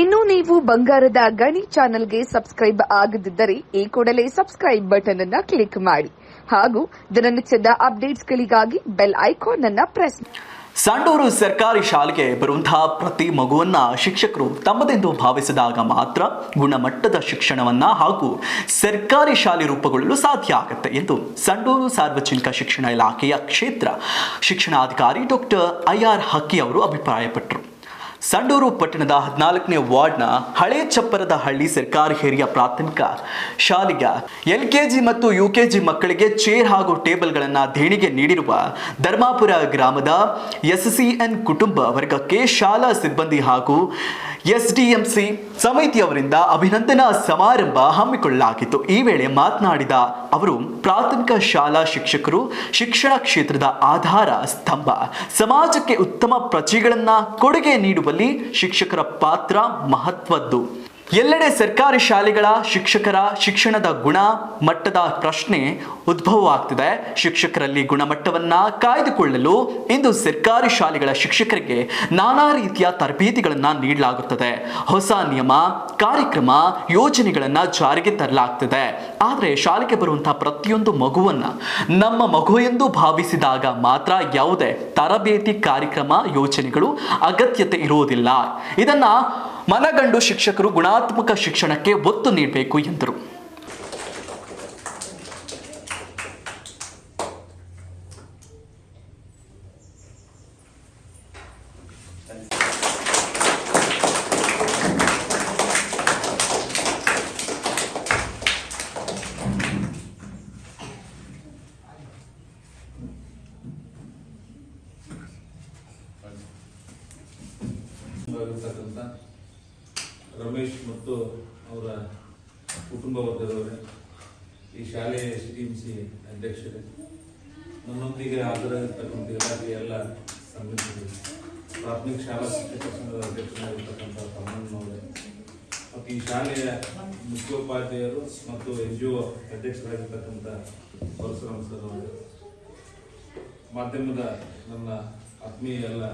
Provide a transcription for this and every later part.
ಇನ್ನು ನೀವು ಬಂಗಾರದ ಗಣಿ ಚಾನೆಲ್ಗೆ ಸಬ್ಸ್ಕ್ರೈಬ್ ಆಗದಿದ್ದರೆ ಈ ಕೂಡಲೇ ಸಬ್ಸ್ಕ್ರೈಬ್ ಬಟನ್ ಅನ್ನು ಕ್ಲಿಕ್ ಮಾಡಿ ಹಾಗೂ ದಿನನಿತ್ಯದ ಅಪ್ಡೇಟ್ಸ್ಗಳಿಗಾಗಿ ಬೆಲ್ ಐಕಾನ್ ಅನ್ನು ಪ್ರೆಸ್. ಸಂಡೂರು ಸರ್ಕಾರಿ ಶಾಲೆಗೆ ಬರುವಂತಹ ಪ್ರತಿ ಮಗುವನ್ನ ಶಿಕ್ಷಕರು ತಮ್ಮದೆಂದು ಭಾವಿಸಿದಾಗ ಮಾತ್ರ ಗುಣಮಟ್ಟದ ಶಿಕ್ಷಣವನ್ನ ಹಾಗೂ ಸರ್ಕಾರಿ ಶಾಲೆ ರೂಪುಗೊಳ್ಳಲು ಸಾಧ್ಯ ಆಗುತ್ತೆ ಎಂದು ಸಂಡೂರು ಸಾರ್ವಜನಿಕ ಶಿಕ್ಷಣ ಇಲಾಖೆಯ ಕ್ಷೇತ್ರ ಶಿಕ್ಷಣಾಧಿಕಾರಿ ಡಾಕ್ಟರ್ ಐಆರ್ ಹಕ್ಕಿ ಅವರು ಅಭಿಪ್ರಾಯಪಟ್ಟರು. ಸಂಡೂರು ಪಟ್ಟಣದ 14ನೇ ವಾರ್ಡ್ನ ಹಳೆ ಚಪ್ಪರದ ಹಳ್ಳಿ ಸರ್ಕಾರಿ ಹಿರಿಯ ಪ್ರಾಥಮಿಕ ಶಾಲೆಯ ಎಲ್ಕೆಜಿ ಮತ್ತು ಯುಕೆಜಿ ಮಕ್ಕಳಿಗೆ ಚೇರ್ ಹಾಗೂ ಟೇಬಲ್ಗಳನ್ನು ದೇಣಿಗೆ ನೀಡಿರುವ ಧರ್ಮಾಪುರ ಗ್ರಾಮದ ಎಸ್ಸಿಎನ್ ಕುಟುಂಬ ವರ್ಗಕ್ಕೆ ಶಾಲಾ ಸಿಬ್ಬಂದಿ ಹಾಗೂ ಎಸ್ಡಿಎಂಸಿ ಸಮಿತಿಯವರಿಂದ ಅಭಿನಂದನಾ ಸಮಾರಂಭ ಹಮ್ಮಿಕೊಳ್ಳಲಾಗಿತ್ತು. ಈ ವೇಳೆ ಮಾತನಾಡಿದ ಅವರು, ಪ್ರಾಥಮಿಕ ಶಾಲಾ ಶಿಕ್ಷಕರು ಶಿಕ್ಷಣ ಕ್ಷೇತ್ರದ ಆಧಾರ ಸ್ತಂಭ. ಸಮಾಜಕ್ಕೆ ಉತ್ತಮ ಪ್ರಜೆಗಳನ್ನ ಕೊಡುಗೆ ನೀಡುವಲ್ಲಿ ಶಿಕ್ಷಕರ ಪಾತ್ರ ಮಹತ್ವದ್ದು. ಎಲ್ಲೆಡೆ ಸರ್ಕಾರಿ ಶಾಲೆಗಳ ಶಿಕ್ಷಕರ ಶಿಕ್ಷಣದ ಗುಣ ಮಟ್ಟದ ಪ್ರಶ್ನೆ ಉದ್ಭವವಾಗ್ತಿದೆ. ಶಿಕ್ಷಕರಲ್ಲಿ ಗುಣಮಟ್ಟವನ್ನ ಕಾಯ್ದುಕೊಳ್ಳಲು ಇಂದು ಸರ್ಕಾರಿ ಶಾಲೆಗಳ ಶಿಕ್ಷಕರಿಗೆ ನಾನಾ ರೀತಿಯ ತರಬೇತಿಗಳನ್ನ ನೀಡಲಾಗುತ್ತದೆ. ಹೊಸ ನಿಯಮ, ಕಾರ್ಯಕ್ರಮ, ಯೋಜನೆಗಳನ್ನ ಜಾರಿಗೆ ತರಲಾಗ್ತಿದೆ. ಆದರೆ ಶಾಲೆಗೆ ಬರುವಂತಹ ಪ್ರತಿಯೊಂದು ಮಗುವನ್ನ ನಮ್ಮ ಮಗು ಎಂದು ಭಾವಿಸಿದಾಗ ಮಾತ್ರ ಯಾವುದೇ ತರಬೇತಿ ಕಾರ್ಯಕ್ರಮ ಯೋಜನೆಗಳು ಅಗತ್ಯತೆ ಇರುವುದಿಲ್ಲ. ಇದನ್ನ ಮನಗಂಡು ಶಿಕ್ಷಕರು ಗುಣಾತ್ಮಕ ಶಿಕ್ಷಣಕ್ಕೆ ಒತ್ತು ನೀಡಬೇಕು ಎಂದರು. ರಮೇಶ್ ಮತ್ತು ಅವರ ಕುಟುಂಬ ವರ್ಗದವರೇ, ಈ ಶಾಲೆಯ ಎಸ್ಡಿಎಂಸಿ ಅಧ್ಯಕ್ಷರೇ, ನನ್ನೊಂದಿಗೆ ಹಾಜರಾಗಿರ್ತಕ್ಕಂಥ ಇಲಾಖೆಯ ಎಲ್ಲ ಸಂಘಟನೆಗಳು, ಪ್ರಾಥಮಿಕ ಶಾಲಾ ಶಿಕ್ಷಕ ಸಂಘದ ಅಧ್ಯಕ್ಷರಾಗಿರ್ತಕ್ಕಂಥ ತಮ್ಮಣ್ಣನವರೇ ಮತ್ತು ಈ ಶಾಲೆಯ ಮುಖ್ಯೋಪಾಧ್ಯಾಯರು ಮತ್ತು NGO ಅಧ್ಯಕ್ಷರಾಗಿರ್ತಕ್ಕಂಥ ಪರಶುರಾಮ್ ಸರ್ ಅವರೇ, ಮಾಧ್ಯಮದ ನನ್ನ ಆತ್ಮೀಯ ಎಲ್ಲ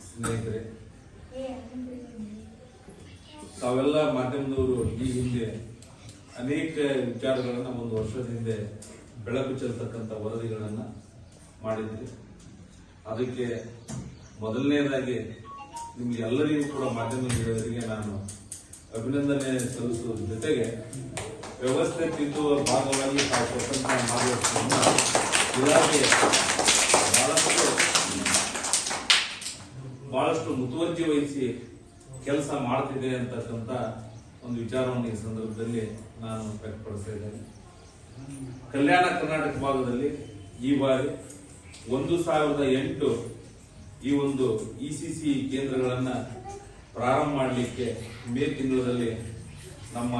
ಸ್ನೇಹಿತರೆ, ತಾವೆಲ್ಲ ಮಾಧ್ಯಮದವರು ಈ ಹಿಂದೆ ಅನೇಕ ವಿಚಾರಗಳನ್ನು ಒಂದು ವರ್ಷದ ಹಿಂದೆ ಬೆಳಕು ಚೆಲ್ತಕ್ಕಂಥ ವರದಿಗಳನ್ನು ಮಾಡಿದ್ರಿ. ಅದಕ್ಕೆ ಮೊದಲನೇದಾಗಿ ನಿಮ್ಗೆ ಎಲ್ಲರಿಗೂ ಕೂಡ ಮಾಧ್ಯಮದವರಿಗೆ ನಾನು ಅಭಿನಂದನೆ ಸಲ್ಲಿಸುವ ಜೊತೆಗೆ ವ್ಯವಸ್ಥೆ ತಿದ್ದುವ ಭಾಗವಾಗಿ ತಾವು ಕೊಟ್ಟಂತಹ ಮಾರ್ಗದರ್ಶನವನ್ನು ಇಲಾಖೆ ಬಹಳಷ್ಟು ಮುತುವರ್ಜಿ ವಹಿಸಿ ಕೆಲಸ ಮಾಡ್ತಿದೆ ಅಂತಕ್ಕಂಥ ಒಂದು ವಿಚಾರವನ್ನು ಈ ಸಂದರ್ಭದಲ್ಲಿ ನಾನು ವ್ಯಕ್ತಪಡಿಸ್ತಾ ಇದ್ದೇನೆ. ಕಲ್ಯಾಣ ಕರ್ನಾಟಕ ಭಾಗದಲ್ಲಿ ಈ ಬಾರಿ 1008 ಈ ಒಂದು ECC ಕೇಂದ್ರಗಳನ್ನ ಪ್ರಾರಂಭ ಮಾಡಲಿಕ್ಕೆ ಮೇ ತಿಂಗಳಲ್ಲಿ ನಮ್ಮ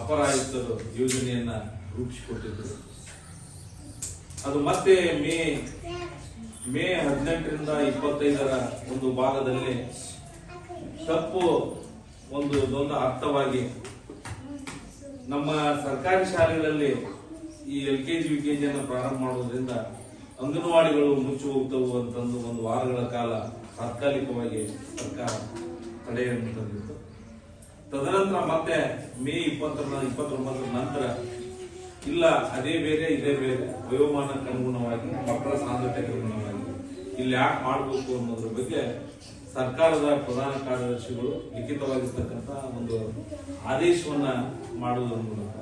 ಅಪರ ಆಯುಕ್ತರು ಯೋಜನೆಯನ್ನ ರೂಪಿಸಿಕೊಟ್ಟಿದ್ದರು. ಅದು ಮತ್ತೆ ಮೇ 18ರಿಂದ 25ರ ಒಂದು ಭಾಗದಲ್ಲಿ ತಪ್ಪು ಒಂದು ಅರ್ಥವಾಗಿ ನಮ್ಮ ಸರ್ಕಾರಿ ಶಾಲೆಗಳಲ್ಲಿ ಈ LKG UKG ಅನ್ನು ಪ್ರಾರಂಭ ಮಾಡುವುದರಿಂದ ಅಂಗನವಾಡಿಗಳು ಮುಚ್ಚಿ ಹೋಗ್ತವು ಅಂತಂದು ಒಂದು ವಾರಗಳ ಕಾಲ ತಾತ್ಕಾಲಿಕವಾಗಿ ಸರ್ಕಾರ ತಡೆಯನ್ನು ತಂದಿತ್ತು. ತದನಂತರ ಮತ್ತೆ ಮೇ 29ರ ನಂತರ ಇಲ್ಲ ಅದೇ ಬೇರೆ ಇದೇ ಬೇರೆ, ವಯೋಮಾನಕ್ಕೆ ಅನುಗುಣವಾಗಿ ಮಕ್ಕಳ ಸಾಂದ್ರತೆಗೆ ಅನುಗುಣವಾಗಿ ಇಲ್ಲಿ ಯಾಕೆ ಮಾಡಬೇಕು ಅನ್ನೋದ್ರ ಬಗ್ಗೆ ಸರ್ಕಾರದ ಪ್ರಧಾನ ಕಾರ್ಯದರ್ಶಿಗಳು ಲಿಖಿತವಾಗಿರ್ತಕ್ಕಂಥ ಒಂದು ಆದೇಶವನ್ನ ಮಾಡುವುದರ ಮೂಲಕ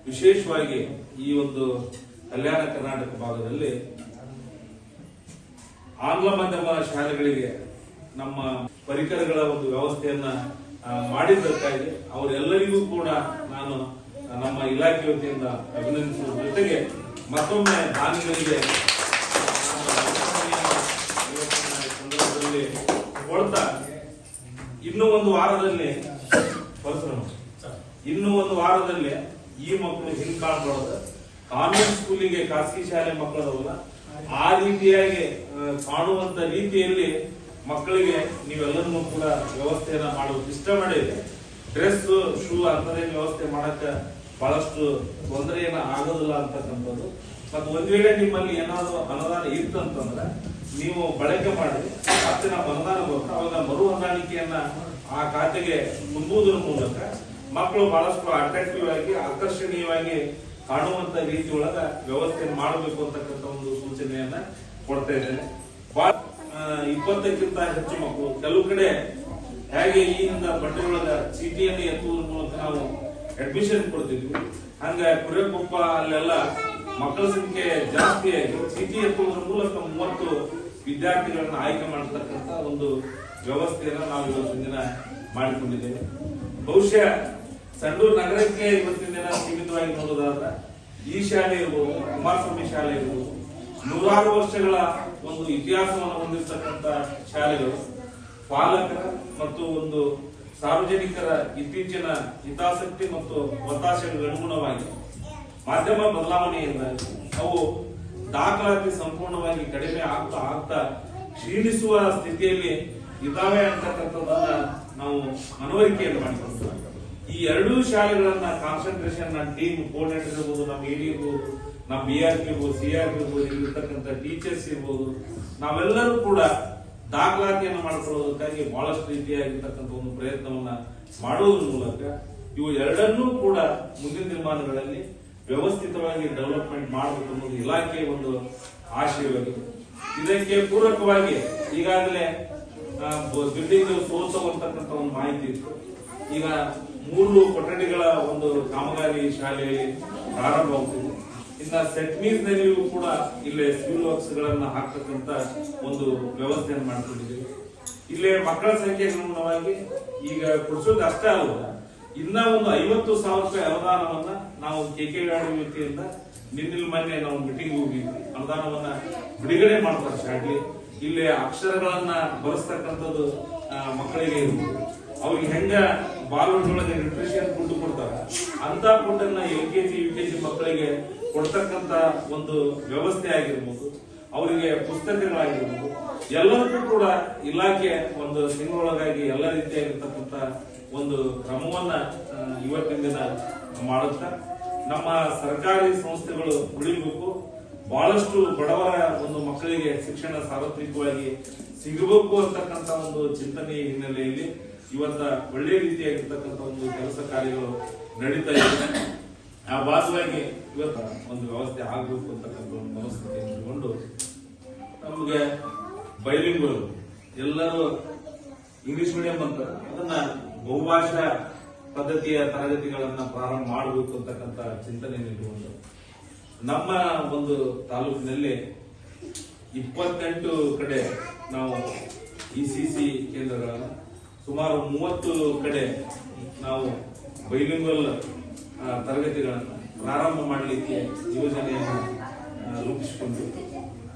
ವಿಶೇಷವಾಗಿ ಈ ಒಂದು ಕಲ್ಯಾಣ ಕರ್ನಾಟಕ ಭಾಗದಲ್ಲಿ ಆಂಗ್ಲ ಮಾಧ್ಯಮ ಶಾಲೆಗಳಿಗೆ ನಮ್ಮ ಪರಿಕರಗಳ ಒಂದು ವ್ಯವಸ್ಥೆಯನ್ನ ಮಾಡಿದ್ದಕ್ಕಾಗಿ ಅವರೆಲ್ಲರಿಗೂ ಕೂಡ ನಾನು ನಮ್ಮ ಇಲಾಖೆ ವತಿಯಿಂದ ಅಭಿನಂದಿಸುವ ಜೊತೆಗೆ ಮತ್ತೊಮ್ಮೆ ದಾನಿಗಳಿಗೆ ಸಂದರ್ಭದಲ್ಲಿ ಕೊಡ್ತಾ ಇನ್ನೂ ಒಂದು ವಾರದಲ್ಲಿ ಈ ಮಕ್ಕಳು ಹಿಂಗ್ ಕಾಣ್ಬಾರ್ದು, ಕಾನ್ವೆಂಟ್ ಸ್ಕೂಲಿಗೆ ಖಾಸಗಿ ಶಾಲೆ ಮಕ್ಕಳದವಲ್ಲ ಆ ರೀತಿಯಾಗಿ ಕಾಣುವಂತ ರೀತಿಯಲ್ಲಿ ಮಕ್ಕಳಿಗೆ ನೀವೆಲ್ಲರನ್ನೂ ಕೂಡ ವ್ಯವಸ್ಥೆಯನ್ನ ಮಾಡೋದು ಇಷ್ಟ ಮಾಡಿದೆ. ಡ್ರೆಸ್ ಶೂ ಅಂತದೇ ವ್ಯವಸ್ಥೆ ಮಾಡಕ್ಕೆ ಬಹಳಷ್ಟು ತೊಂದರೆ ಏನ ಆಗೋದಿಲ್ಲ ಅಂತಕ್ಕಂಥದ್ದು. ಮತ್ತು ಒಂದ್ ವೇಳೆ ನಿಮ್ಮಲ್ಲಿ ಏನಾದ್ರು ಅನುದಾನ ಇತ್ತಂತಂದ್ರೆ ನೀವು ಬಳಕೆ ಮಾಡಿ ಮತ್ತೆ ನಾವು ಅನುದಾನ ಬರುತ್ತೆ, ಅವಾಗ ಮರು ಹೊಂದಾಣಿಕೆಯನ್ನ ಆ ಖಾತೆಗೆ ತುಂಬುವುದರ ಮೂಲಕ ಮಕ್ಕಳು ಬಹಳಷ್ಟು ಅಟ್ರಾಕ್ಟಿವ್ ಆಗಿ ಆಕರ್ಷಣೀಯವಾಗಿ ಕಾಣುವಂತ ರೀತಿ ಒಳಗ ವ್ಯವಸ್ಥೆಯನ್ನು ಮಾಡಬೇಕು ಅಂತಕ್ಕಂಥ ಒಂದು ಸೂಚನೆಯನ್ನ ಕೊಡ್ತಾ ಇದ್ದೇನೆ. 20ಕ್ಕಿಂತ ಹೆಚ್ಚು ಮಕ್ಕಳು ಕೆಲವು ಕಡೆ ಹೇಗೆ ಈ ಹಿಂದ ಬಟ್ಟೆಯೊಳಗ ಚೀಟಿಯನ್ನು ಎತ್ತುವುದರ ಮೂಲಕ ನಾವು ಅಡ್ಮಿಷನ್ ಕೊಡ್ತಿದ್ವಿ, ಹಂಗ ಕುರೆಕೊಪ್ಪ ಅಲ್ಲೆಲ್ಲ ಮಕ್ಕಳ ಸಂಖ್ಯೆ ಜಾಸ್ತಿಯಾಗಿ ಚೀಟಿ ಎತ್ತುವುದರ ಮೂಲಕ 30 ವಿದ್ಯಾರ್ಥಿಗಳನ್ನ ಆಯ್ಕೆ ಮಾಡತಕ್ಕಂತ ಒಂದು ವ್ಯವಸ್ಥೆಯನ್ನ ನಾವು ಇವತ್ತಿನ ದಿನ ಮಾಡಿಕೊಂಡಿದ್ದೇವೆ. ಬಹುಶಃ ಸಂಡೂರು ನಗರಕ್ಕೆ ಇವತ್ತಿನ ದಿನ ಸೀಮಿತವಾಗಿ ನೋಡೋದಾದ್ರೆ ಈ ಶಾಲೆ ಇರ್ಬೋದು, ಕುಮಾರಸ್ವಾಮಿ ಶಾಲೆ ಇರ್ಬೋದು, 100 ವರ್ಷಗಳ ಒಂದು ಇತಿಹಾಸವನ್ನು ಹೊಂದಿರತಕ್ಕಂತ ಶಾಲೆಗಳು ಪಾಲಕರ ಮತ್ತು ಒಂದು ಸಾರ್ವಜನಿಕರ ಇತ್ತೀಚಿನ ಹಿತಾಸಕ್ತಿ ಮತ್ತು ಒತ್ತಾಸೆಗಳಿಗೆ ಅನುಗುಣವಾಗಿ ಮಾಧ್ಯಮ ಬದಲಾವಣೆಯಿಂದ ಅವು ದಾಖಲಾತಿ ಸಂಪೂರ್ಣವಾಗಿ ಕಡಿಮೆ ಆಗ್ತಾ ಕ್ಷೀಣಿಸುವ ಸ್ಥಿತಿಯಲ್ಲಿ ಇದಾವೆ ಅಂತಕ್ಕಂಥದ್ದನ್ನ ನಾವು ಮನವರಿಕೆಯನ್ನು ಮಾಡಿಕೊಳ್ತೇವೆ. ಈ ಎರಡೂ ಶಾಲೆಗಳನ್ನ ಕಾನ್ಸಂಟ್ರೇಷನ್ ಟೀಮ್ ಕೋಆರ್ಡಿನೇಟರ್ ಇರ್ಬೋದು, ನಮ್ಮ ಎಡಿ ಇರ್ಬೋದು, ನಮ್ಮ BRP ಇರ್ಬೋದು, CRP ಇರ್ಬೋದು, ಇಲ್ಲಿರ್ತಕ್ಕಂಥ ಟೀಚರ್ಸ್ ಇರ್ಬೋದು, ನಾವೆಲ್ಲರೂ ಕೂಡ ದಾಖಲಾತಿಯನ್ನು ಮಾಡಿಕೊಳ್ಳೋದಕ್ಕಾಗಿ ಬಹಳಷ್ಟು ರೀತಿಯಾಗಿರ್ತಕ್ಕಂಥ ಒಂದು ಪ್ರಯತ್ನವನ್ನ ಮಾಡುವುದರ ಮೂಲಕ ಇವು ಎರಡನ್ನೂ ಕೂಡ ಮುಂದಿನ ದಿನಮಾನಗಳಲ್ಲಿ ವ್ಯವಸ್ಥಿತವಾಗಿ ಡೆವಲಪ್ಮೆಂಟ್ ಮಾಡಬೇಕು ಅನ್ನೋದು ಇಲಾಖೆಯ ಒಂದು ಆಶಯವಾಗಿದೆ. ಇದಕ್ಕೆ ಪೂರಕವಾಗಿ ಈಗಾಗಲೇ ಬಿಲ್ಡಿಂಗ್ ಸೋಲ್ತಕ್ಕಂಥ ಒಂದು ಮಾಹಿತಿ ಇತ್ತು. ಈಗ 3 ಕೊಠಡಿಗಳ ಒಂದು ಕಾಮಗಾರಿ ಶಾಲೆಯಲ್ಲಿ ಪ್ರಾರಂಭವಾಗುತ್ತಿದೆ. ಇನ್ನ ಸೆಟ್ ಮೀಸ್ ನಲ್ಲಿಯೂ ಕೂಡ ಇಲ್ಲೇ ಸಿವಿಲ್ ವರ್ಕ್ಸ್ ಗಳನ್ನ ಹಾಕ್ತಕ್ಕಂತ ಒಂದು ವ್ಯವಸ್ಥೆಯನ್ನು ಮಾಡ್ಕೊಂಡಿದ್ದೀವಿ. ಇಲ್ಲೇ ಮಕ್ಕಳ ಸಂಖ್ಯೆಗೆ ಅನುಗುಣವಾಗಿ ಈಗ ಕೊಡಿಸೋದು ಅಷ್ಟೇ ಅಲ್ಲ, ಇನ್ನ ಒಂದು 50,000 ರೂಪಾಯಿ ಅನುದಾನವನ್ನ ನಾವು KKವಾಡಿ ವತಿಯಿಂದ ಮೊನ್ನೆ ನಾವು ಮೀಟಿಂಗ್ ಹೋಗಿದ್ವಿ. ಅನುದಾನವನ್ನ ಬಿಡುಗಡೆ ಮಾಡ್ತಾರೆ ಶಾಲೆ. ಇಲ್ಲಿ ಅಕ್ಷರಗಳನ್ನ ಬರೆಸ್ತಕ್ಕಂಥದ್ದು ಮಕ್ಕಳಿಗೆ ಇರ್ಬೋದು, ಅವ್ರಿಗೆ ಹೆಂಗ ಬಾಲ್ವಾಡಿಯೊಳಗೆ ನ್ಯೂಟ್ರಿಷನ್ ಫುಡ್ ಕೊಡ್ತಾರ ಅಂತ ಫುಡ್ ಅನ್ನ LKG UKG ಮಕ್ಕಳಿಗೆ ಕೊಡ್ತಕ್ಕಂತ ಒಂದು ವ್ಯವಸ್ಥೆ ಆಗಿರ್ಬೋದು, ಅವರಿಗೆ ಪುಸ್ತಕಗಳಾಗಿರ್ಬೋದು, ಎಲ್ಲರಿಗೂ ಕೂಡ ಇಲಾಖೆ ಒಂದು ತಿಂಗಳೊಳಗಾಗಿ ಎಲ್ಲ ರೀತಿಯಾಗಿರ್ತಕ್ಕಂಥ ಒಂದು ಕ್ರಮವನ್ನ ಇವತ್ತಿನ ದಿನ ಮಾಡುತ್ತಾ ನಮ್ಮ ಸರ್ಕಾರಿ ಸಂಸ್ಥೆಗಳು ಉಳಿಬೇಕು, ಬಹಳಷ್ಟು ಬಡವರ ಒಂದು ಮಕ್ಕಳಿಗೆ ಶಿಕ್ಷಣ ಸಾರ್ವತ್ರಿಕವಾಗಿ ಸಿಗಬೇಕು ಅಂತಕ್ಕಂಥ ಒಂದು ಚಿಂತನೆ ಹಿನ್ನೆಲೆಯಲ್ಲಿ ಇವತ್ತ ಒಳ್ಳೆ ರೀತಿಯಾಗಿರ್ತಕ್ಕಂಥ ಒಂದು ಕೆಲಸ ಕಾರ್ಯಗಳು ನಡೀತಾ ಇದೆ. ಆ ಭಾಗವಾಗಿ ಇವತ್ತ ಒಂದು ವ್ಯವಸ್ಥೆ ಆಗಬೇಕು ಅಂತಕ್ಕಂಥ ಒಂದು ಮನಸ್ಥಿತಿಯನ್ನು ಇಟ್ಟುಕೊಂಡು ನಮಗೆ ಬೈಲಿಂಗ್ವಲ್ ಎಲ್ಲರೂ ಇಂಗ್ಲಿಷ್ ಮೀಡಿಯಂ ಅಂತ ಅದನ್ನ ಬಹುಭಾಷಾ ಪದ್ಧತಿಯ ತರಗತಿಗಳನ್ನ ಪ್ರಾರಂಭ ಮಾಡಬೇಕು ಅಂತಕ್ಕಂಥ ಚಿಂತನೆಯನ್ನು ಇಟ್ಟುಕೊಂಡು ನಮ್ಮ ಒಂದು ತಾಲೂಕಿನಲ್ಲಿ 28 ಕಡೆ ನಾವು ECC ಕೇಂದ್ರಗಳನ್ನ, ಸುಮಾರು 30 ಕಡೆ ನಾವು ಬೈಲಿಂಗ್ವಲ್ ತರಗತಿಗಳನ್ನು ಪ್ರಾರಂಭ ಮಾಡಲಿಕ್ಕೆ ಯೋಜನೆಯನ್ನು ರೂಪಿಸಿಕೊಂಡು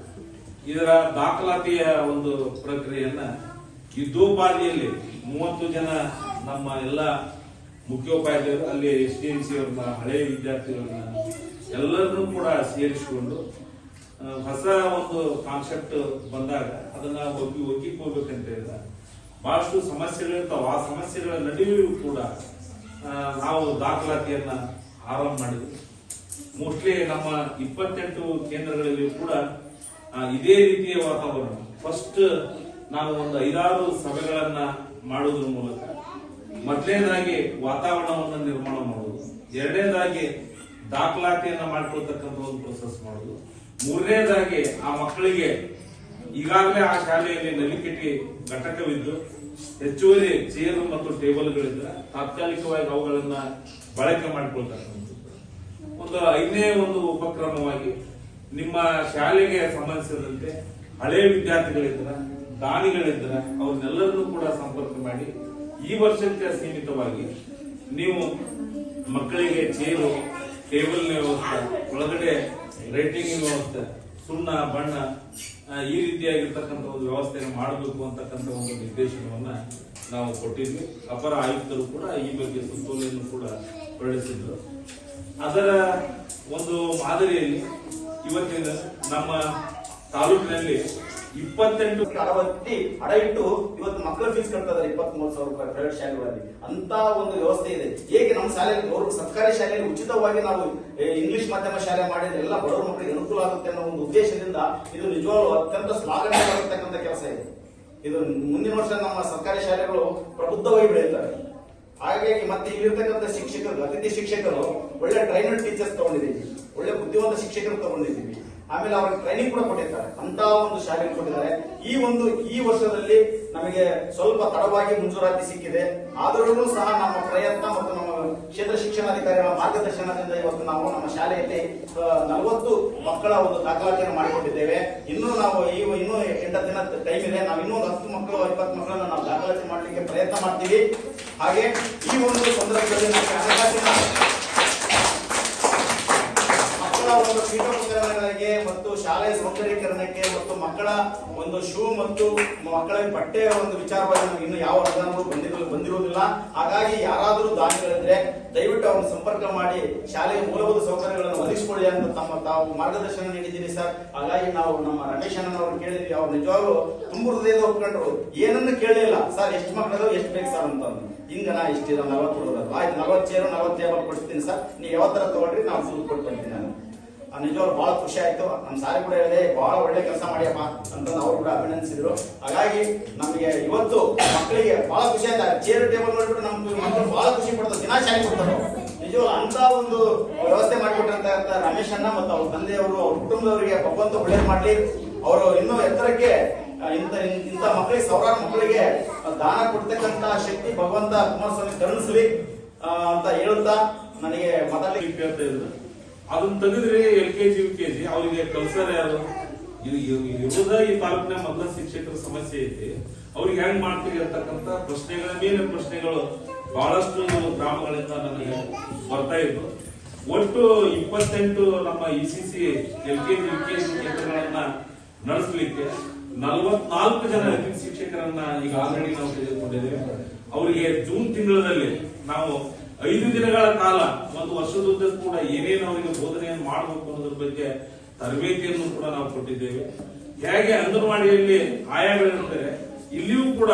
ಇದರ ದಾಖಲಾತಿಯ ಒಂದು ಪ್ರಕ್ರಿಯೆಯನ್ನ ಯುದ್ಧೋಪಾದಿಯಲ್ಲಿ 30 ಜನ ನಮ್ಮ ಎಲ್ಲ ಮುಖ್ಯೋಪಾಧ್ಯಾಯರು, ಅಲ್ಲಿ STMC ಅವ್ರನ್ನ, ಹಳೆಯ ವಿದ್ಯಾರ್ಥಿಗಳನ್ನ ಎಲ್ಲರನ್ನೂ ಕೂಡ ಸೇರಿಸಿಕೊಂಡು ಹೊಸ ಒಂದು ಕಾನ್ಸೆಪ್ಟ್ ಬಂದಾಗ ಅದನ್ನ ಒಗ್ಗಿಕೋಬೇಕಂತ ಹೇಳಿದ್ರೆ ಬಹಳಷ್ಟು ಸಮಸ್ಯೆಗಳಿರ್ತಾವ. ಆ ಸಮಸ್ಯೆಗಳ ನಡುವೆಯೂ ಕೂಡ ನಾವು ದಾಖಲಾತಿಯನ್ನ ಆರಂಭ ಮಾಡಿದ್ವಿ. ಮೋಸ್ಟ್ಲಿ ನಮ್ಮ 28 ಕೇಂದ್ರಗಳಲ್ಲಿಯೂ ಕೂಡ ಇದೇ ರೀತಿಯ ವಾತಾವರಣ. ಫಸ್ಟ್ ನಾವು ಒಂದು 5-6 ಸಭೆಗಳನ್ನ ಮಾಡುವುದರ ಮೂಲಕ ಮೊದಲನೇದಾಗಿ ವಾತಾವರಣವನ್ನು ನಿರ್ಮಾಣ ಮಾಡುವುದು, ಎರಡನೇದಾಗಿ ದಾಖಲಾತಿಯನ್ನ ಮಾಡ್ಕೊಳ್ತಕ್ಕಂಥ ಒಂದು ಪ್ರೊಸೆಸ್ ಮಾಡುದು, ಮೂರನೇದಾಗಿ ಆ ಮಕ್ಕಳಿಗೆ ಈಗಾಗಲೇ ಆ ಶಾಲೆಯಲ್ಲಿ ನಲಿಕೆಟಿ ಘಟಕವಿದ್ದು ಹೆಚ್ಚುವರಿ ಚೇರು ಮತ್ತು ಟೇಬಲ್ಗಳಿದ್ರೆ ತಾತ್ಕಾಲಿಕವಾಗಿ ಅವುಗಳನ್ನ ಬಳಕೆ ಮಾಡಿಕೊಳ್ತಕ್ಕಂಥದ್ದು. ಒಂದು 5ನೇ ಒಂದು ಉಪಕ್ರಮವಾಗಿ ನಿಮ್ಮ ಶಾಲೆಗೆ ಸಂಬಂಧಿಸಿದಂತೆ ಹಳೆಯ ವಿದ್ಯಾರ್ಥಿಗಳಿದ್ರ, ದಾನಿಗಳಿದ್ರ ಅವ್ರನ್ನೆಲ್ಲರನ್ನೂ ಕೂಡ ಸಂಪರ್ಕ ಮಾಡಿ ಈ ವರ್ಷಕ್ಕೆ ಸೀಮಿತವಾಗಿ ನೀವು ಮಕ್ಕಳಿಗೆ ಚೇರು, ಟೇಬಲ್ ವ್ಯವಸ್ಥೆ, ಒಳಗಡೆ ರೈಟಿಂಗ್ ವ್ಯವಸ್ಥೆ, ಸುಣ್ಣ ಬಣ್ಣ ಈ ರೀತಿಯಾಗಿರ್ತಕ್ಕಂಥ ಒಂದು ವ್ಯವಸ್ಥೆಯನ್ನು ಮಾಡಬೇಕು ಅಂತಕ್ಕಂಥ ಒಂದು ನಿರ್ದೇಶನವನ್ನ ನಾವು ಕೊಟ್ಟಿದ್ವಿ. ಅಪರ ಆಯುಕ್ತರು ಕೂಡ ಈ ಬಗ್ಗೆ ಸುತ್ತೋಲೆಯನ್ನು ಕೂಡ ಹೊರಡಿಸಿದ್ರು. ಅದರ ಒಂದು ಮಾದರಿಯಲ್ಲಿ ಇವತ್ತಿನ ನಮ್ಮ ತಾಲೂಕಿನಲ್ಲಿ 28 ಅಳವತ್ತಿ ಹಡ ಇಟ್ಟು ಇವತ್ತು ಮಕ್ಕಳ ಫೀಸ್ ಕಟ್ತಾ ಇದ್ದಾರೆ 23,000 ರೂಪಾಯಿ ಪ್ರೈವೇಟ್ ಶಾಲೆಗಳಲ್ಲಿ. ಅಂತ ಒಂದು ವ್ಯವಸ್ಥೆ ಇದೆ. ಹೇಗೆ ನಮ್ಮ ಶಾಲೆ ಸರ್ಕಾರಿ ಶಾಲೆಯಲ್ಲಿ ಉಚಿತವಾಗಿ ನಾವು ಇಂಗ್ಲಿಷ್ ಮಾಧ್ಯಮ ಶಾಲೆ ಮಾಡಿದ್ರೆ ಎಲ್ಲ ಬಡವರ ಮಕ್ಕಳಿಗೆ ಅನುಕೂಲ ಆಗುತ್ತೆ ಅನ್ನೋ ಒಂದು ಉದ್ದೇಶದಿಂದ ಇದು ನಿಜವಾಗ್ಲೂ ಅತ್ಯಂತ ಶ್ಲಾಘನೀಯವಾಗಿರ್ತಕ್ಕಂಥ ಕೆಲಸ ಇದೆ. ಇದು ಮುಂದಿನ ವರ್ಷ ನಮ್ಮ ಸರ್ಕಾರಿ ಶಾಲೆಗಳು ಪ್ರಬುದ್ಧವಾಗಿ ಬೆಳೆಯುತ್ತವೆ. ಹಾಗಾಗಿ ಮತ್ತೆ ಇಲ್ಲಿರ್ತಕ್ಕಂಥ ಶಿಕ್ಷಕರು, ಅತಿಥಿ ಶಿಕ್ಷಕರು ಒಳ್ಳೆ ಟ್ರೈನರ್ ಟೀಚರ್ಸ್ ತಗೊಂಡಿದ್ದೀವಿ, ಒಳ್ಳೆ ಬುದ್ಧಿವಂತ ಶಿಕ್ಷಕರು ತಗೊಂಡಿದ್ದೀವಿ. ಆಮೇಲೆ ಅವ್ರಿಗೆ ಟ್ರೈನಿಂಗ್ ಕೂಡ ಕೊಟ್ಟಿರ್ತಾರೆ, ಅಂತ ಒಂದು ಶಾಲೆ ಕೊಟ್ಟಿದ್ದಾರೆ. ಈ ವರ್ಷದಲ್ಲಿ ನಮಗೆ ಸ್ವಲ್ಪ ತಡವಾಗಿ ಮಂಜೂರಾತಿ ಸಿಕ್ಕಿದೆ. ಆದರೂ ಸಹ ನಮ್ಮ ಪ್ರಯತ್ನ ಮತ್ತು ನಮ್ಮ ಕ್ಷೇತ್ರ ಶಿಕ್ಷಣಾಧಿಕಾರಿಗಳ ಮಾರ್ಗದರ್ಶನದಿಂದ ಇವತ್ತು ನಾವು ನಮ್ಮ ಶಾಲೆಯಲ್ಲಿ 40 ಮಕ್ಕಳ ಒಂದು ದಾಖಲಾತಿಯನ್ನು ಮಾಡಿಕೊಟ್ಟಿದ್ದೇವೆ. ಇನ್ನೂ ನಾವು ಇನ್ನೂ 8 ದಿನ ಟೈಮ್ ಇದೆ. ನಾವು ಇನ್ನೂ 10 ಮಕ್ಕಳು 20 ಮಕ್ಕಳನ್ನು ನಾವು ದಾಖಲಾತಿ ಮಾಡಲಿಕ್ಕೆ ಪ್ರಯತ್ನ ಮಾಡ್ತೀವಿ. ಹಾಗೆ ಈ ಒಂದು ಸಂದರ್ಭದಲ್ಲಿ ನಮಗೆ ಹಣಕಾಸಿನ ಒಂದು ಪೀಠೋಪಕರಣಗಳಿಗೆ ಮತ್ತು ಶಾಲೆಯ ಸೌಂದರ್ಯೀಕರಣಕ್ಕೆ ಮತ್ತು ಮಕ್ಕಳ ಒಂದು ಶೂ ಮತ್ತು ಮಕ್ಕಳ ಬಟ್ಟೆಯ ಒಂದು ವಿಚಾರವಾಗಿ ನಮಗೆ ಇನ್ನು ಯಾವ ಅನುದಾನಗಳು ಬಂದಿರುವುದಿಲ್ಲ. ಹಾಗಾಗಿ ಯಾರಾದರೂ ದಾನಿಗಳಿದ್ರೆ ದಯವಿಟ್ಟು ಅವ್ರನ್ನ ಸಂಪರ್ಕ ಮಾಡಿ ಶಾಲೆಯ ಮೂಲಭೂತ ಸೌಕರ್ಯಗಳನ್ನು ಒದಗಿಸಿಕೊಳ್ಳಿ ಅಂತ ತಾವು ಮಾರ್ಗದರ್ಶನ ನೀಡಿದ್ದೀರಿ ಸರ್. ಹಾಗಾಗಿ ನಾವು ನಮ್ಮ ರಮೇಶ್ ಅಣ್ಣನವ್ರನ್ನ ಕೇಳಿದ್ವಿ. ಅವ್ರು ನಿಜವಾಗ್ಲೂ ತುಂಬ ಹೃದಯದ ಒಪ್ಕೊಂಡ್ರು, ಏನನ್ನು ಕೇಳಲಿಲ್ಲ ಸರ್, ಎಷ್ಟು ಮಕ್ಕಳದು ಎಷ್ಟು ಬೇಕು ಸರ್ ಅಂತ. ಹಿಂಗ ನಾ ಇಷ್ಟಿದ 40 ಹುಡುಗರು ಆಯ್ತು, 40 ಚೇರು 40 ಟೇಬಲ್ ಕೊಡ್ತೀನಿ ಸರ್, ನೀವು ಯಾವ ತರ ತಗೊಳ್ರಿ ನಾವು ಸೂಟ್ ಕೊಡ್ತೀನಿ. ನಾನು ನಿಜವಾಗ್ಲೂ ಬಹಳ ಖುಷಿ ಆಯ್ತು. ನಮ್ಮ ಸಾರಿ ಕೂಡ ಹೇಳಿದೆ, ಬಹಳ ಒಳ್ಳೆ ಕೆಲಸ ಮಾಡ್ಯಪ್ಪ ಅಂತ ಅವ್ರು ಕೂಡ ಅಭಿನಂದಿಸಿದ್ರು. ಹಾಗಾಗಿ ನಮಗೆ ಇವತ್ತು ಮಕ್ಕಳಿಗೆ ಬಹಳ ಖುಷಿ ಆಯ್ತು. ಚೇರ್ ಟೇಬಲ್ ನೋಡ್ಬಿಟ್ಟು ನಮ್ಮ ಮಕ್ಕಳು ಬಹಳ ಖುಷಿ ಪಡ್ತಾರೆ, ದಿನ ಶಾಲೆ ಕೊಡ್ತಾರೆ. ನಿಜವಾಗ್ಲೂ ಅಂತ ಒಂದು ವ್ಯವಸ್ಥೆ ಮಾಡಿಕೊಟ್ಟಿರಂತ ರಮೇಶ್ ಅಣ್ಣ ಮತ್ತು ಅವ್ರ ತಂದೆಯವರು, ಅವ್ರ ಕುಟುಂಬದವರಿಗೆ ಭಗವಂತ ಒಳ್ಳೇದು ಮಾಡ್ಲಿ. ಅವರು ಇನ್ನೂ ಎತ್ತರಕ್ಕೆ ಇಂಥ ಮಕ್ಕಳಿಗೆ, ಸಾವಿರಾರು ಮಕ್ಕಳಿಗೆ ದಾನ ಕೊಡ್ತಕ್ಕಂತ ಶಕ್ತಿ ಭಗವಂತ ಕುಮಾರಸ್ವಾಮಿ ಕರುಣಿಸಲಿ ಅಂತ ಹೇಳುತ್ತಾ ನನಗೆ ಮಾತಾಡಲಿಕ್ಕೆ ಕೇಳ್ತಾ ಇದ್ರು. ಅದನ್ನ ತೆಗೆದ್ರೆ LKG UKG ಅವರಿಗೆ ಕಲ್ಸರ್ ಯಾರು? ಇರುವುದ ಈ ತಾಲೂಕಿನ ಮೊದಲ ಶಿಕ್ಷಕರ ಸಮಸ್ಯೆ ಐತಿ. ಅವ್ರಿಗೆ ಹೆಂಗ್ ಮಾಡ್ತೀವಿ ಅಂತಕ್ಕಂಥ ಪ್ರಶ್ನೆಗಳ ಮೇಲೆ ಪ್ರಶ್ನೆಗಳು ಬಹಳಷ್ಟು ಗ್ರಾಮಗಳಿಂದ ನನಗೆ ಬರ್ತಾ ಇತ್ತು. ಒಟ್ಟು 28 ನಮ್ಮ ECC LKG UKG ಕೇಂದ್ರಗಳನ್ನ ನಡೆಸಲಿಕ್ಕೆ 44 ಜನ ಶಿಕ್ಷಕರನ್ನ ಈಗ ಆಲ್ರೆಡಿ ನಾವು ತೆಗೆದುಕೊಂಡಿದ್ದೇವೆ. ಅವರಿಗೆ ಜೂನ್ ತಿಂಗಳಲ್ಲಿ ನಾವು 5 ದಿನಗಳ ಕಾಲ, ಒಂದು ವರ್ಷದುದ್ದ ಕೂಡ ಏನೇನು ಅವರಿಗೆ ಬೋಧನೆಯನ್ನು ಮಾಡಬೇಕು ಅನ್ನೋದ್ರ ಬಗ್ಗೆ ತರಬೇತಿಯನ್ನು ಕೂಡ ನಾವು ಕೊಟ್ಟಿದ್ದೇವೆ. ಹೇಗೆ ಅಂಗನವಾಡಿಯಲ್ಲಿ ಆಯಾಗಳಿರ್ತಾರೆ, ಇಲ್ಲಿಯೂ ಕೂಡ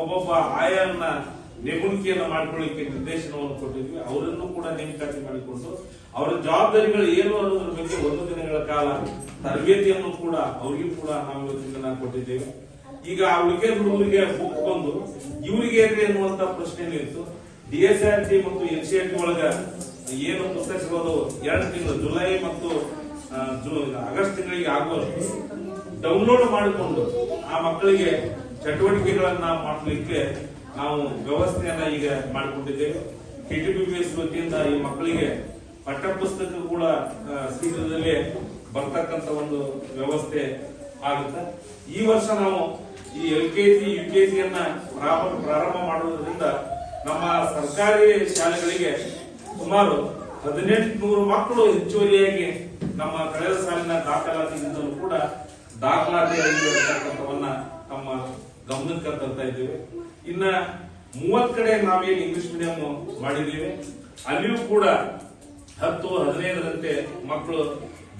ಒಬ್ಬೊಬ್ಬ ಆಯಾನ ನೇಮಣಿಕೆಯನ್ನ ಮಾಡಿಕೊಳ್ಳಿಕ್ಕೆ ನಿರ್ದೇಶನವನ್ನು ಕೊಟ್ಟಿದ್ವಿ. ಅವರನ್ನು ಕೂಡ ನೇಮಕಾತಿ ಮಾಡಿಕೊಂಡು ಅವರ ಜವಾಬ್ದಾರಿಗಳು ಏನು ಅನ್ನೋದ್ರ ಬಗ್ಗೆ 1 ದಿನಗಳ ಕಾಲ ತರಬೇತಿಯನ್ನು ಕೂಡ ಅವರಿಗೂ ಕೂಡ ನಾವು ಇವತ್ತಿನ ಕೊಟ್ಟಿದ್ದೇವೆ. ಈಗ ಆ ಉಳಿಕೆ ಹುಡುಗರಿಗೆ ಬುಕ್ ಬಂದು ಇವರಿಗೆ ಎನ್ನುವಂತ ಪ್ರಶ್ನೆ ಇತ್ತು. DSRT ಮತ್ತು NCERT ಒಳಗ ಏನು ಪುಸ್ತಕ ಸಿಗೋದು 2 ತಿಂಗಳು, ಜುಲೈ ಮತ್ತು ಆಗಸ್ಟ್ ತಿಂಗಳಿಗೆ ಆಗುವಷ್ಟು ಡೌನ್ಲೋಡ್ ಮಾಡಿಕೊಂಡು ಆ ಮಕ್ಕಳಿಗೆ ಚಟುವಟಿಕೆಗಳನ್ನ ಮಾಡಲಿಕ್ಕೆ ನಾವು ವ್ಯವಸ್ಥೆಯನ್ನ ಈಗ ಮಾಡಿಕೊಂಡಿದ್ದೇವೆ. KTPPS ವತಿಯಿಂದ ಈ ಮಕ್ಕಳಿಗೆ ಪಠ್ಯ ಪುಸ್ತಕ ಕೂಡ ಶೀಘ್ರದಲ್ಲೇ ಬರ್ತಕ್ಕಂಥ ಒಂದು ವ್ಯವಸ್ಥೆ ಆಗುತ್ತೆ. ಈ ವರ್ಷ ನಾವು ಈ LKG UKG ಯನ್ನ ಪ್ರಾರಂಭ ಮಾಡುವುದರಿಂದ ನಮ್ಮ ಸರ್ಕಾರಿ ಶಾಲೆಗಳಿಗೆ ಸುಮಾರು 1800 ಮಕ್ಕಳು ಹೆಚ್ಚುವರಿಯಾಗಿ ನಮ್ಮ ಕಳೆದ ಸಾಲಿನ ದಾಖಲಾತಿಯಿಂದಲೂ ಕೂಡ ದಾಖಲಾತಿ ಆಗಿರತಕ್ಕಂಥವನ್ನ ನಮ್ಮ ಗಮನಕ್ಕೆ ತರ್ತಾ ಇದ್ದೇವೆ. ಇನ್ನ 30 ಕಡೆ ನಾವೇನು ಇಂಗ್ಲಿಷ್ ಮೀಡಿಯಂ ಮಾಡಿದ್ದೀವಿ, ಅಲ್ಲಿಯೂ ಕೂಡ 10-15ರಂತೆ ಮಕ್ಕಳು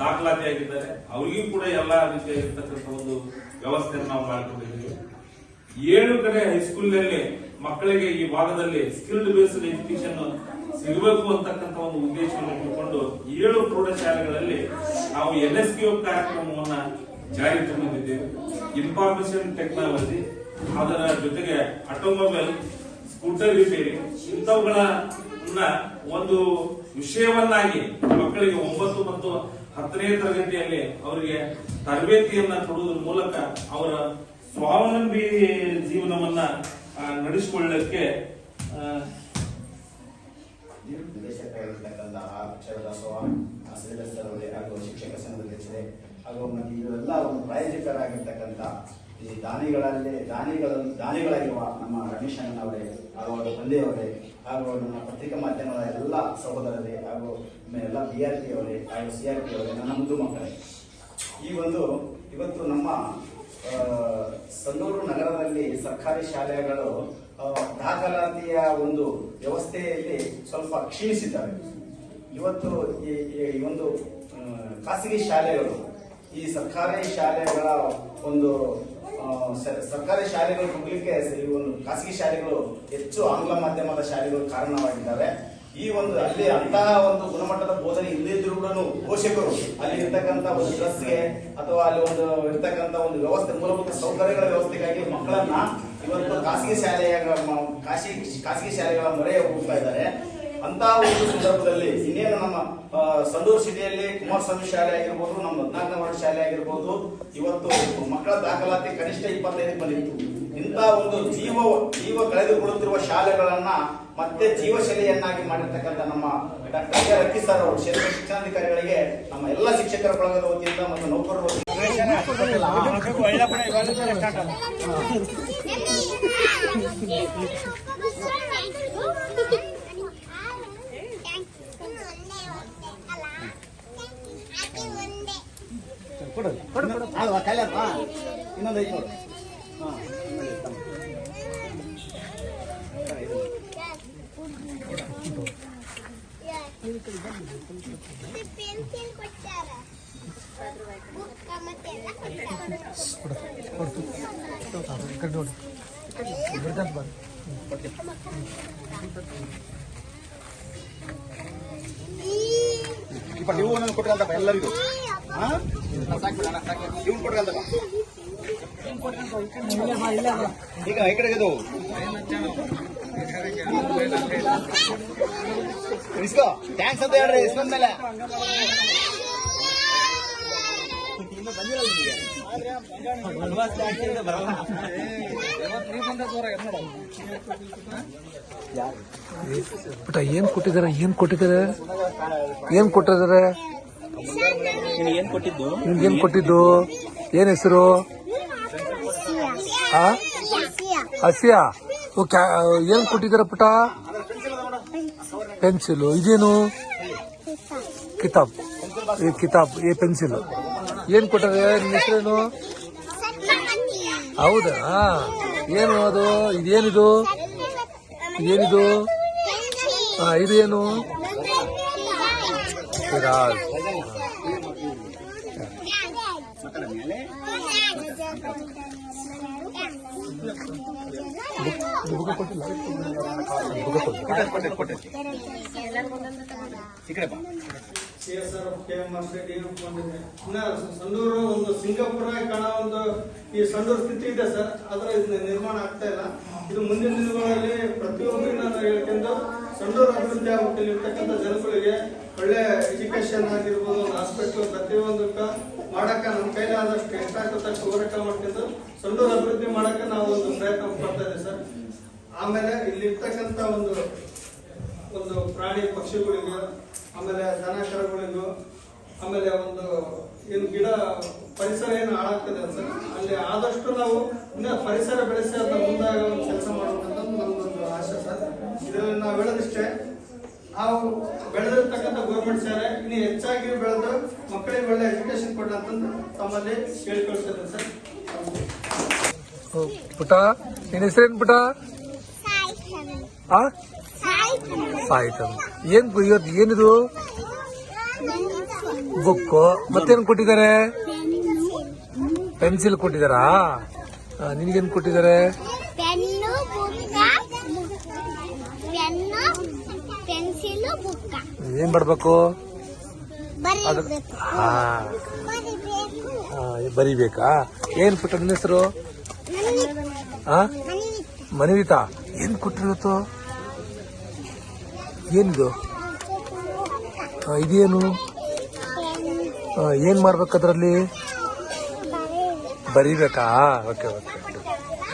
ದಾಖಲಾತಿ ಆಗಿದ್ದಾರೆ. ಅವರಿಗೂ ಕೂಡ ಎಲ್ಲಾ ರೀತಿಯಾಗಿರ್ತಕ್ಕಂಥ ಒಂದು ವ್ಯವಸ್ಥೆಯನ್ನು ನಾವು ಮಾಡಿಕೊಂಡಿದ್ದೀವಿ. 7 ಕಡೆ ಹೈಸ್ಕೂಲ್ನಲ್ಲಿ ಮಕ್ಕಳಿಗೆ ಈ ಭಾಗದಲ್ಲಿ ಸ್ಕಿಲ್ಡ್ ಬೇಸ್ಡ್ ಎಜುಕೇಶನ್ ಸಿಗಬೇಕು ಅಂತಕ್ಕಂಥ ಒಂದು ಉದ್ದೇಶವನ್ನು ಇಟ್ಟುಕೊಂಡು 7 ಪ್ರೌಢಶಾಲೆಗಳಲ್ಲಿ ನಾವು NSQ ಕಾರ್ಯಕ್ರಮವನ್ನ ಜಾರಿ ತಂದಿದ್ದೇವೆ. ಇನ್ಫಾರ್ಮೇಶನ್ ಟೆಕ್ನಾಲಜಿ, ಅದರ ಜೊತೆಗೆ ಆಟೋಮೊಬೈಲ್, ಸ್ಕೂಟರ್ ರಿಪೇರಿ, ಇಂಥವುಗಳನ್ನ ಒಂದು ವಿಷಯವನ್ನಾಗಿ ಮಕ್ಕಳಿಗೆ 9 ಮತ್ತು 10ನೇ ತರಗತಿಯಲ್ಲಿ ಅವರಿಗೆ ತರಬೇತಿಯನ್ನ ಕೊಡುವುದರ ಮೂಲಕ ಅವರ ಸ್ವಾವಲಂಬಿ ಜೀವನವನ್ನ ನಡೆಸಿಕೊಳ್ಳಲಿಕ್ಕೆ ಹಾಗೂ ಶಿಕ್ಷಕ ಸಂಘದ ಅಧ್ಯಕ್ಷರೇ ಹಾಗೂ ಮತ್ತೆ ಇವೆಲ್ಲ ಒಂದು ಪ್ರಾಯೋಜಕರಾಗಿರ್ತಕ್ಕಂಥ ಈ ದಾನಿಗಳಾಗಿರುವ ನಮ್ಮ ರಮೇಶ್ ಅಣ್ಣನವರೇ ಹಾಗೂ ಅವರ ತಂದೆಯವರೇ ಹಾಗೂ ನಮ್ಮ ಪತ್ರಿಕಾ ಮಾಧ್ಯಮದ ಎಲ್ಲ ಸಹೋದರರೇ ಹಾಗೂ ಎಲ್ಲ BRP ಅವರೇ ಹಾಗೂ CRP ಅವರೇ, ನನ್ನ ಮುದ್ದು ಮಕ್ಕಳೇ, ಇವತ್ತು ನಮ್ಮ ಸಂಡೂರು ನಗರದಲ್ಲಿ ಸರ್ಕಾರಿ ಶಾಲೆಗಳು ದಾಖಲಾತಿಯ ಒಂದು ವ್ಯವಸ್ಥೆಯಲ್ಲಿ ಸ್ವಲ್ಪ ಕ್ಷೀಣಿಸಿದ್ದಾವೆ. ಇವತ್ತು ಈ ಒಂದು ಖಾಸಗಿ ಶಾಲೆಗಳು, ಈ ಸರ್ಕಾರಿ ಶಾಲೆಗಳ ಒಂದು ಸರ್ಕಾರಿ ಶಾಲೆಗಳು ಹೋಗ್ಲಿಕ್ಕೆ ಈ ಒಂದು ಖಾಸಗಿ ಶಾಲೆಗಳು ಹೆಚ್ಚು ಆಂಗ್ಲ ಮಾಧ್ಯಮದ ಶಾಲೆಗಳು ಕಾರಣವಾಗಿದ್ದಾವೆ. ಈ ಒಂದು ಅಲ್ಲಿ ಅಂತಹ ಒಂದು ಗುಣಮಟ್ಟದ ಬೋಧನೆ ಇಲ್ಲದಿದ್ರು ಕೂಡ ಪೋಷಕರು ಅಲ್ಲಿ ಇರ್ತಕ್ಕಂಥ ಒಂದು ಡ್ರೆಸ್ಗೆ ಅಥವಾ ಅಲ್ಲಿ ಒಂದು ಇರ್ತಕ್ಕಂಥ ಒಂದು ವ್ಯವಸ್ಥೆ, ಮೂಲಭೂತ ಸೌಕರ್ಯಗಳ ವ್ಯವಸ್ಥೆಗಾಗಿ ಮಕ್ಕಳನ್ನ ಇವತ್ತು ಖಾಸಗಿ ಶಾಲೆಗಳ ಮೊರೆ ಹೋಗ್ತಾ ಇದ್ದಾರೆ. ಅಂತ ಒಂದು ಸಂದರ್ಭದಲ್ಲಿ ಇನ್ನೇನು ನಮ್ಮ ಸಂಡೂರು ಸಿಟಿಯಲ್ಲಿ ಕುಮಾರಸ್ವಾಮಿ ಶಾಲೆ ಆಗಿರ್ಬೋದು, ನಮ್ಮ 14ನೇ ವಾರ್ಡ್ ಶಾಲೆ ಆಗಿರ್ಬೋದು, ಇವತ್ತು ಮಕ್ಕಳ ದಾಖಲಾತಿ ಕನಿಷ್ಠ 25 ಬಂದಿತ್ತು. ಇಂಥ ಒಂದು ಜೀವ ಕಳೆದುಕೊಳ್ಳುತ್ತಿರುವ ಶಾಲೆಗಳನ್ನ ಮತ್ತೆ ಜೀವಶೈಲಿಯನ್ನಾಗಿ ಮಾಡಿರ್ತಕ್ಕಂಥ ನಮ್ಮ ಡಾಕ್ಟರ್ ಕೆ ರಕ್ಕಿ ಸರ್ ಅವರು ಕ್ಷೇತ್ರ ಶಿಕ್ಷಣಾಧಿಕಾರಿಗಳಿಗೆ ನಮ್ಮ ಎಲ್ಲ ಶಿಕ್ಷಕರ ಬಳಗದ ವತಿಯಿಂದ ಮತ್ತು ನೌಕರರ ಇನ್ನೊಂದು 500 ನೀವು ಒಂದೊಂದು ಕೊಟ್ರಂತಪ್ಪ ಎಲ್ಲರಿಗೂ. ಇವ್ನು ಕೊಟ್ರಂತಪ್ಪ ಈಗ ಈ ಕಡೆಗೆ ಇಸ್ಕೋ ಥ್ಯಾಂಕ್ಸ್ ಅಂತ ಹೇಳ್ರಿ. ಇಸ್ಕೊಂಡ ಮೇಲೆ ಪುಟ ಏನ್ ಕೊಟ್ಟಿದ್ದಾರೆ ನಿಮ್ಗೇನ್ ಕೊಟ್ಟಿದ್ದು? ಏನ್ ಹೆಸರು? ಹಸಿಯಾ? ಏನ್ ಕೊಟ್ಟಿದ್ದಾರೆ ಪುಟ? ಪೆನ್ಸಿಲು. ಇದೇನು? ಕಿತಾಬ್ ಏ ಪೆನ್ಸಿಲ್. ಏನ್ ಕೊಟ್ಟಾರೆ? ನಿನ್ನ ಹೆಸರೇನು? ಹೌದಾ? ಏನು ಅದು? ಇದೇನಿದು? ಇದು ಏನು? ಸಂಡೂರು ಒಂದು ಸಿಂಗಾಪುರ ಕಾಣೋ ಒಂದು ಈ ಸಂಡೂರು ಸ್ಥಿತಿ ಇದೆ ಸರ್. ಅದರ ನಿರ್ಮಾಣ ಆಗ್ತಾ ಇಲ್ಲ. ಇದು ಮುಂದಿನ ದಿನಗಳಲ್ಲಿ ಪ್ರತಿಯೊಬ್ಬರಿಗೂ ನಾನು ಹೇಳ್ಕೊಂಡು ಸಂಡೂರು ಅಭಿವೃದ್ಧಿ ಆಗುತ್ತೆ. ಇರ್ತಕ್ಕಂಥ ಜನಗಳಿಗೆ ಒಳ್ಳೆ ಎಜುಕೇಶನ್ ಆಗಿರ್ಬೋದು, ಹಾಸ್ಪಿಟಲ್ ಪ್ರತಿಯೊಂದಕ್ಕ ಮಾಡಕ್ಕ ನಮ್ಮ ಕೈಲಾದಷ್ಟು ಎಷ್ಟಾಗುತ್ತಷ್ಟು ಹೋರಾಟ ಮಾಡ್ಕೊಂಡು ಸಂಡೂರು ಅಭಿವೃದ್ಧಿ ಮಾಡಕ್ಕೆ ನಾವು ಒಂದು ಪ್ರಯತ್ನ ಪಡ್ತಾ ಇದ್ದೀವಿ ಸರ್. ಆಮೇಲೆ ಇಲ್ಲಿ ಇರ್ತಕ್ಕಂಥ ಒಂದು ಪ್ರಾಣಿ ಪಕ್ಷಿಗಳಿಗೂ, ಆಮೇಲೆ ದನ ಕರುಗಳಿಗೂ, ಆಮೇಲೆ ಒಂದು ಏನು ಗಿಡ ಪರಿಸರ ಏನು ಹಾಳಾಗ್ತದೆ ಸರ್, ಅಲ್ಲಿ ಆದಷ್ಟು ನಾವು ಇನ್ನ ಪರಿಸರ ಬೆಳೆಸಿ ಅದನ್ನ ಮುಂದಾಗ ಒಂದು ಕೆಲಸ ಮಾಡಬೇಕಂತ ನಮ್ದೊಂದು ಆಶೆ ಸರ್. ಇದರಲ್ಲಿ ನಾವು ಹೇಳೋದಿಷ್ಟೇ, ನಾವು ಬೆಳೆದಿರ್ತಕ್ಕಂಥ ಗೌರ್ಮೆಂಟ್ ಶಾಲೆ ಇನ್ನು ಹೆಚ್ಚಾಗಿ ಬೆಳೆದು ಮಕ್ಕಳಿಗೆ ಒಳ್ಳೆ ಎಜುಕೇಶನ್ ಕೊಡಂತಂದು ತಮ್ಮಲ್ಲಿ ಕೇಳ್ಕೊಳ್ತಿದ್ದೇನೆ ಸರ್. ಪುಟ ನಿನ್ನ ಹೆಸರೇನು ಪುಟ? ಸಾಹಿತ್ಯ. ಇವತ್ತು ಏನಿದು? ಬುಕ್ಕು. ಮತ್ತೇನು ಕೊಟ್ಟಿದ್ದಾರೆ? ಪೆನ್ಸಿಲ್ ಕೊಟ್ಟಿದ್ದಾರಾ? ನಿನಗೇನು ಕೊಟ್ಟಿದ್ದಾರೆ? ಏನ್ ಮಾಡ್ಬೇಕು? ಬರಿಬೇಕಾ? ಏನ್ ಪುಟ್ಟ ನಿನ್ನ ಹೆಸರು? ಮನವಿತಾ. ಏನ್ ಕೊಟ್ಟಿರುತ್ತೋ? ಏನಿದು? ಇದೇನು? ಏನ್ ಮಾಡ್ಬೇಕು ಅದರಲ್ಲಿ? ಬರಿಬೇಕಾ? ಓಕೆ.